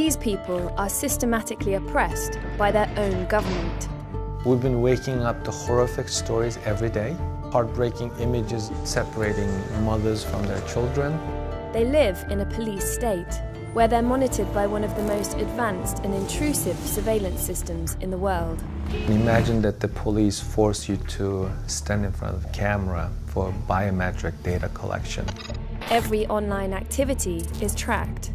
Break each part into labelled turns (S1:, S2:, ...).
S1: These people are systematically oppressed by their own government.
S2: We've been waking up to horrific stories every day, heartbreaking images separating mothers from their children.
S1: They live in a police state, where they're monitored by one of the most advanced and intrusive surveillance systems in the world.
S2: Imagine that the police force you to stand in front of a camera for biometric data collection.
S1: Every online activity is tracked.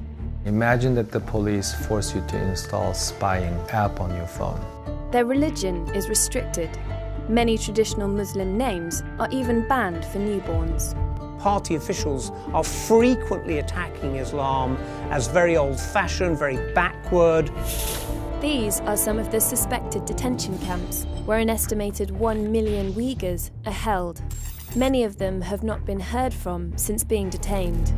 S2: Imagine that the police force you to install spying app on your phone.
S1: Their religion is restricted. Many traditional Muslim names are even banned for newborns.
S3: Party officials are frequently attacking Islam as very old-fashioned, very backward.
S1: These are some of the suspected detention camps where an estimated 1 million Uyghurs are held. Many of them have not been heard from since being detained.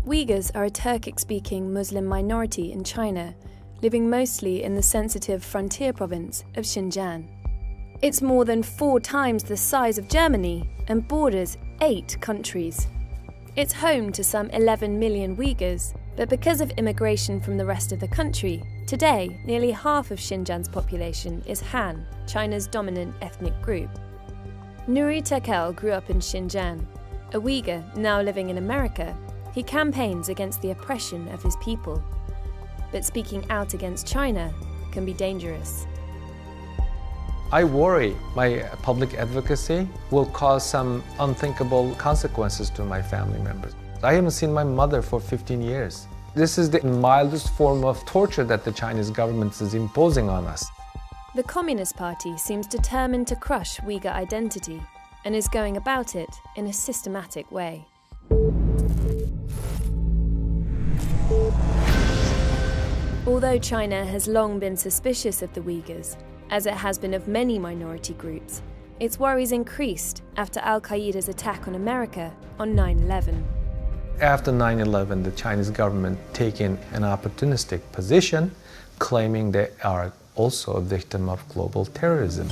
S1: Uyghurs are a Turkic-speaking Muslim minority in China, living mostly in the sensitive frontier province of Xinjiang. It's more than 4 times the size of Germany and borders 8 countries. It's home to some 11 million Uyghurs, but because of immigration from the rest of the country, today nearly half of Xinjiang's population is Han, China's dominant ethnic group. Nuri Tekel grew up in Xinjiang. A Uyghur now living in America, he campaigns against the oppression of his people. But speaking out against China can be dangerous.
S2: I worry my public advocacy will cause some unthinkable consequences to my family members. I haven't seen my mother for 15 years. This is the mildest form of torture that the Chinese government is imposing on us.
S1: The Communist Party seems determined to crush Uyghur identity and is going about it in a systematic way. Although China has long been suspicious of the Uyghurs, as it has been of many minority groups, its worries increased after Al-Qaeda's attack on America on 9/11.
S2: After 9/11, the Chinese government taken an opportunistic position, claiming they are also a victim of global terrorism.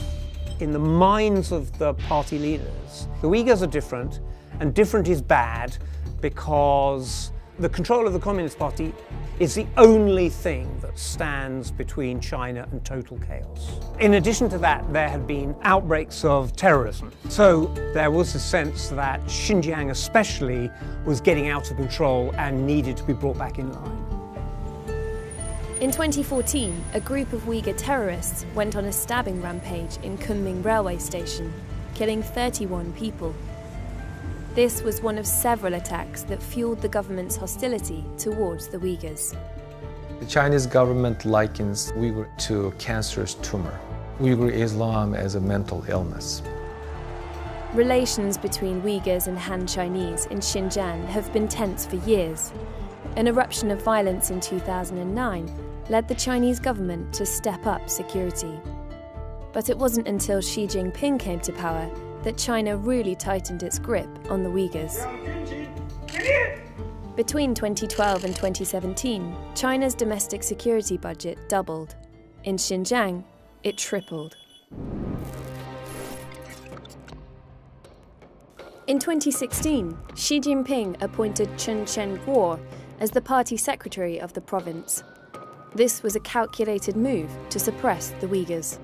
S3: In the minds of the party leaders, the Uyghurs are different, and different is bad because the control of the Communist Party is the only thing that stands between China and total chaos. In addition to that, there had been outbreaks of terrorism. So there was a sense that Xinjiang especially was getting out of control and needed to be brought back in line.
S1: In 2014, a group of Uyghur terrorists went on a stabbing rampage in Kunming railway station, killing 31 people. This was one of several attacks that fueled the government's hostility towards the Uyghurs.
S2: The Chinese government likens Uyghur to a cancerous tumor, Uyghur Islam as a mental illness.
S1: Relations between Uyghurs and Han Chinese in Xinjiang have been tense for years. An eruption of violence in 2009 led the Chinese government to step up security. But it wasn't until Xi Jinping came to power that China really tightened its grip on the Uyghurs. Between 2012 and 2017, China's domestic security budget doubled. In Xinjiang, it tripled. In 2016, Xi Jinping appointed Chen Cheng-kuo as the party secretary of the province. This was a calculated move to suppress the Uyghurs.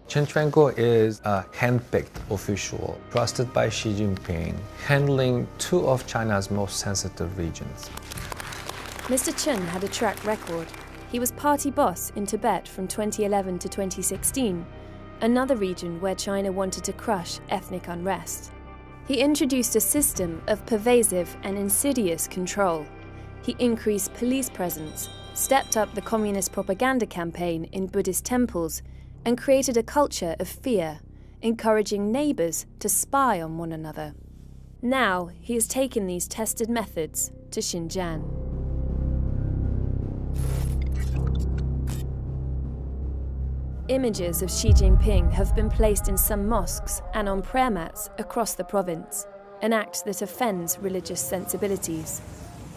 S2: Chen Cheng-kuo is a hand-picked official trusted by Xi Jinping, handling 2 of China's most sensitive regions.
S1: Mr. Chen had a track record. He was party boss in Tibet from 2011 to 2016, another region where China wanted to crush ethnic unrest. He introduced a system of pervasive and insidious control. He increased police presence, stepped up the communist propaganda campaign in Buddhist temples, and created a culture of fear, encouraging neighbours to spy on one another. Now he has taken these tested methods to Xinjiang. Images of Xi Jinping have been placed in some mosques and on prayer mats across the province, an act that offends religious sensibilities.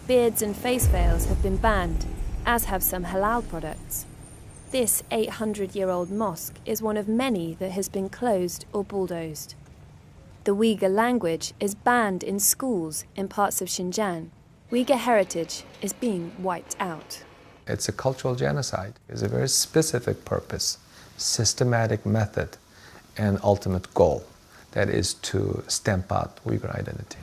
S1: Beards and face veils have been banned, as have some halal products. This 800-year-old mosque is one of many that has been closed or bulldozed. The Uyghur language is banned in schools in parts of Xinjiang. Uyghur heritage is being wiped out.
S2: It's a cultural genocide. It's a very specific purpose, systematic method, and ultimate goal. That is to stamp out Uyghur identity.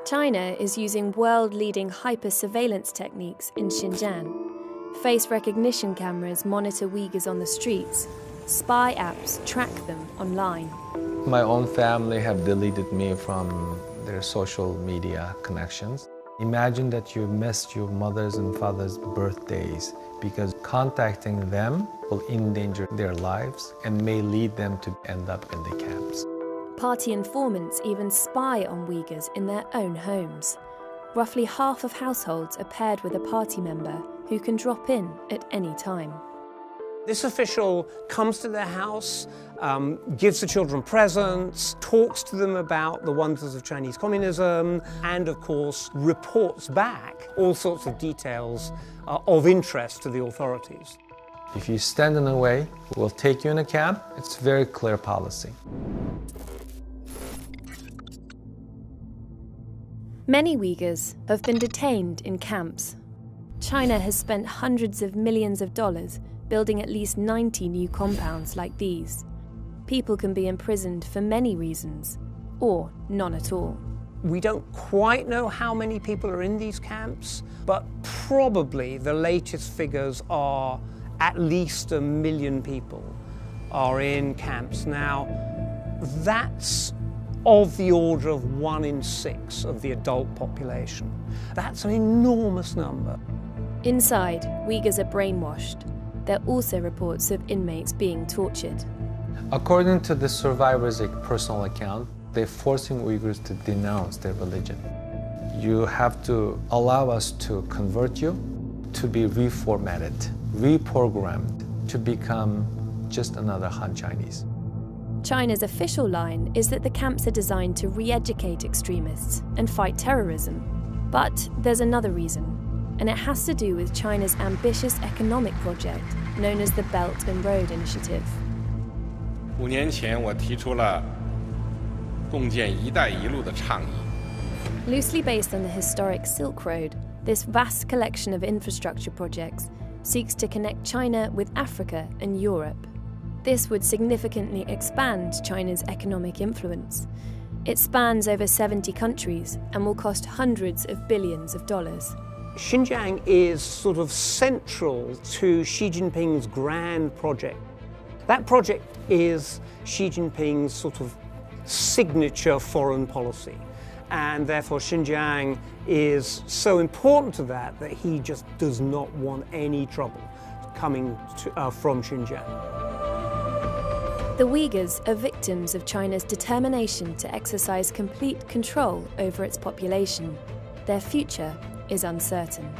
S1: China is using world-leading hyper-surveillance techniques in Xinjiang. Face recognition cameras monitor Uyghurs on the streets. Spy apps track them online.
S2: My own family have deleted me from their social media connections. Imagine that you missed your mother's and father's birthdays because contacting them will endanger their lives and may lead them to end up in the camps.
S1: Party informants even spy on Uyghurs in their own homes. Roughly half of households are paired with a party member who can drop in at any time.
S3: This official comes to their house, gives the children presents, talks to them about the wonders of Chinese communism, and of course reports back all sorts of details of interest to the authorities.
S2: If you stand in the way, we'll take you in a camp. It's very clear policy.
S1: Many Uyghurs have been detained in camps. China has spent hundreds of millions of dollars building at least 90 new compounds like these. People can be imprisoned for many reasons, or none at all.
S3: We don't quite know how many people are in these camps, but probably the latest figures are at least 1 million people are in camps. Now, that's of the order of 1 in 6 of the adult population. That's an enormous number.
S1: Inside, Uyghurs are brainwashed. There are also reports of inmates being tortured.
S2: According to the survivors' personal account, they're forcing Uyghurs to denounce their religion. You have to allow us to convert you, to be reformatted, reprogrammed, to become just another Han Chinese.
S1: China's official line is that the camps are designed to re-educate extremists and fight terrorism. But there's another reason, and it has to do with China's ambitious economic project known as the Belt and Road Initiative.
S4: 5年前我提出了共建“一带一路”的倡议。
S1: Loosely based on the historic Silk Road, this vast collection of infrastructure projects seeks to connect China with Africa and Europe. This would significantly expand China's economic influence. It spans over 70 countries and will cost hundreds of billions of dollars.
S3: Xinjiang is sort of central to Xi Jinping's grand project. That project is Xi Jinping's sort of signature foreign policy. And therefore Xinjiang is so important to that he just does not want any trouble coming from Xinjiang.
S1: The Uyghurs are victims of China's determination to exercise complete control over its population. Their future is uncertain.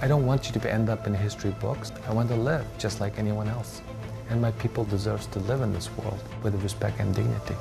S2: I don't want you to end up in history books. I want to live just like anyone else. And my people deserve to live in this world with respect and dignity.